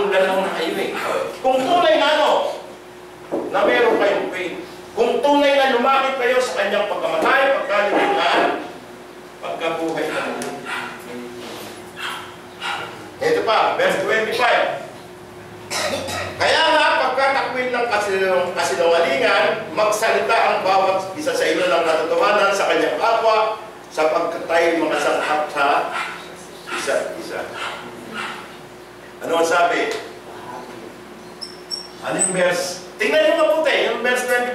Galaw na kayo eh. Kung tunay na na meron kayong faith, kung tunay na lumapit kayo sa kanyang pagkamatay, pagkaligtaan, pagkabuhay na muli. Ito pa, verse 25. Kaya nga, pagkatakwil ng kasinungalingan, magsalita ang bawat isa sa inyo ng natutuhanan sa kanyang kapwa, sapagkat tayo makasangkap sa isa't isa. Ano ang sabi? Ano yung verse? Tingnan nyo mabuti, yung verse 25.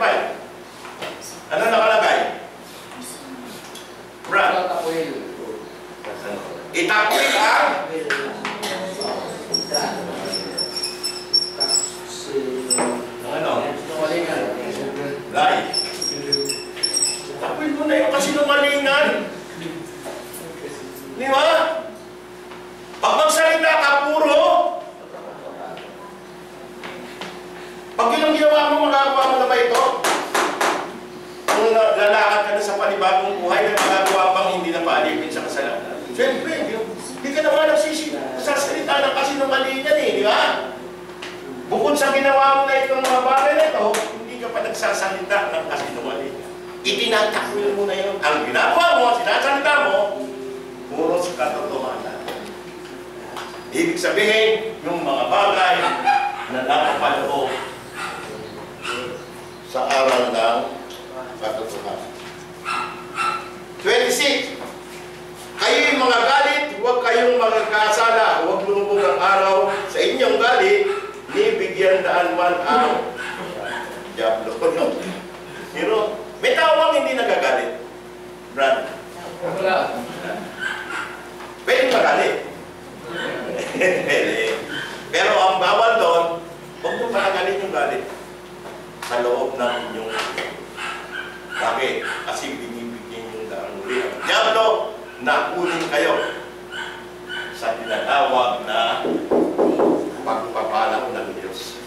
Ano nakalagay? Brad? Itakwil ang ano? Lie. Itakwil mo na yung kasinungalingan. Di ba? Pag magsalita ka puro, pag yun ang ginawa mo, magagawa mo na ba ito? Kung lalakad ka na sa panibagong buhay, may magagawa pang hindi na paalipin sa kasalanan. Siyempre, hindi ka naman nagsasalita ng kasinungalingan eh, di ba? Bukod sa ginawa mo na itong mga bagay na ito, hindi ka pa nagsasalita ng kasinungalingan. Itinatakwil mo na yun. Ang ginagawa mo, sinasalita mo, puro sa katotohanan. Ibig sabihin, yung mga bagay na nakapaloob sa aral ng katotohanan. 26. Kayo'y mga galit, huwag kayong magkasala, huwag lumubog ang araw sa inyong galit, ni bigyan daan man ang diablo. Pero, may tao bang hindi nagagalit? Brad? Wala. Pwede magalit. Pero ang bawal doon, huwag mo panagalin yung galit sa loob ng inyong. Bakit? Kasi binibigyan yung daang muli. Ang diablo, nakunin kayo sa tinatawag na pagpapala ng Diyos.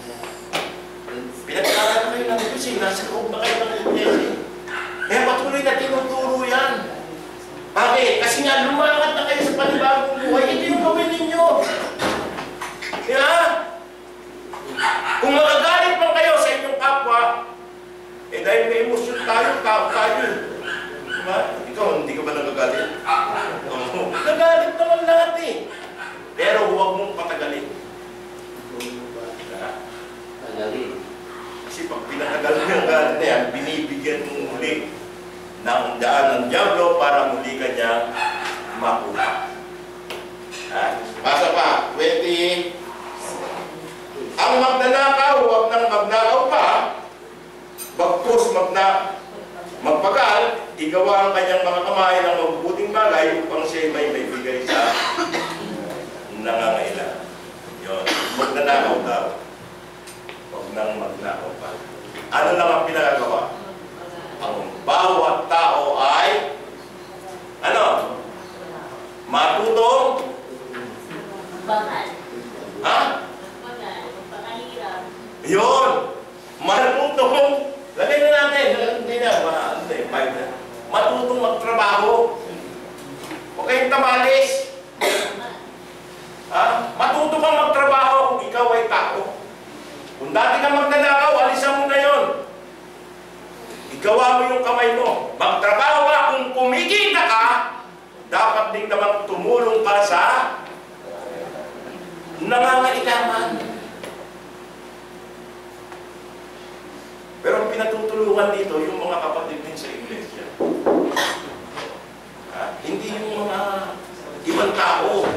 Pinagkakaroon na kayo ng Diyos eh. Nasa loob na kayo ng Diyos eh. Kaya patuloy na tinuturo yan. Bakit? Kasi nga lumakad na kayo sa panibagong buhay. Ito yung gawin ninyo. Kaya, kung magagalit man kayo sa inyong kapwa, eh dahil may emosyon tayo, tao tayo. Diba? Ikaw, hindi ka ba nagagalit? Nagalit naman lahat eh. Pero huwag mong patagalin. Kasi pag pinatagal mo yung galit na yan, binibigyan mo muli ng daan ng diablo para muli ka niyang makuha. Basa pa, 20. Ang magnanakaw, huwag nang magnakaw pa, bagkus magpagal, igawa ang kanyang mga kamay ng mabubuting bagay upang siya may bigay sa nangangailangan. Yun, magnanakaw daw. Huwag nang magnakaw pa. Ano lang ang pinagagawa? Ang bawat tao ay ano? Matutong? Bakal. Ha? Bakal. Pakahirap. Yun! Matutong! Lagay na natin. Hindi na. Matutong magtrabaho. Huwag kayong tamalis. Ha? Matuto kang magtrabaho kung ikaw ay tao. Kung dati kang magnanakaw, alisan mo na yun. Igawa mo yung kamay mo. Magtrabaho ka. Kung kumikita ka, dapat din naman tumulong ka sa nangangailangan. Pero ang pinatutulungan dito, yung mga kapatid din sa iglesia. Hindi yung mga ibang tao.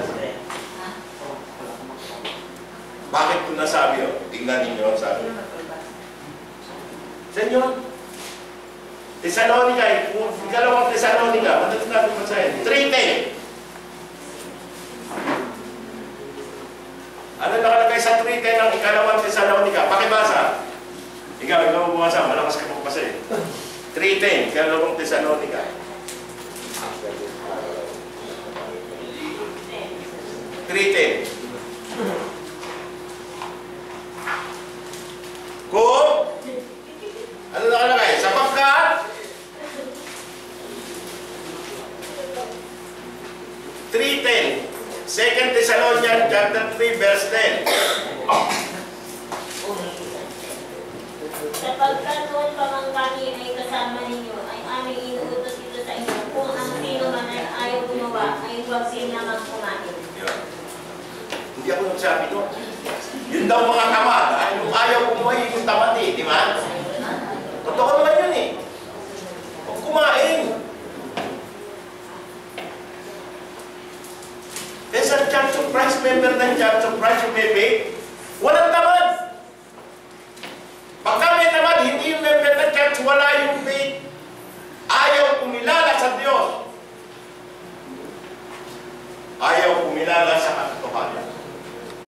Bakit ko nasabi yun? Tingnan ninyo ang sabi. Sa inyo, Thessalonica, ikalawang Thessalonica, madalas natin masahin, 3:10. Ano nakalagay sa 3:10 ng ikalawang Thessalonica? Pakibasa. Ikaw bumasa, malakas ka magpasa eh. 3:10, ikalawang Thessalonica. 3:10. Kung ano nakalagay? Sapagkat 3:10 2 Thessalonians chapter 3 verse 10. Pagka noon pa man kami ay kasama ninyo, ay aming inuutos ito sa inyo, kung ang sino man ay ayaw gumawa, ay huwag sila magkumain. Yun. Hindi ako nagsabi doon. Yun daw mga tamad. Yung ayaw kumain, yung tamad eh, di ba? Totoo naman yun eh. Huwag kumain. Kaya sa Church of Christ, member ng Church of Christ, yung bebe, walang tamad. Pagka may tamad, hindi yung member ng church, wala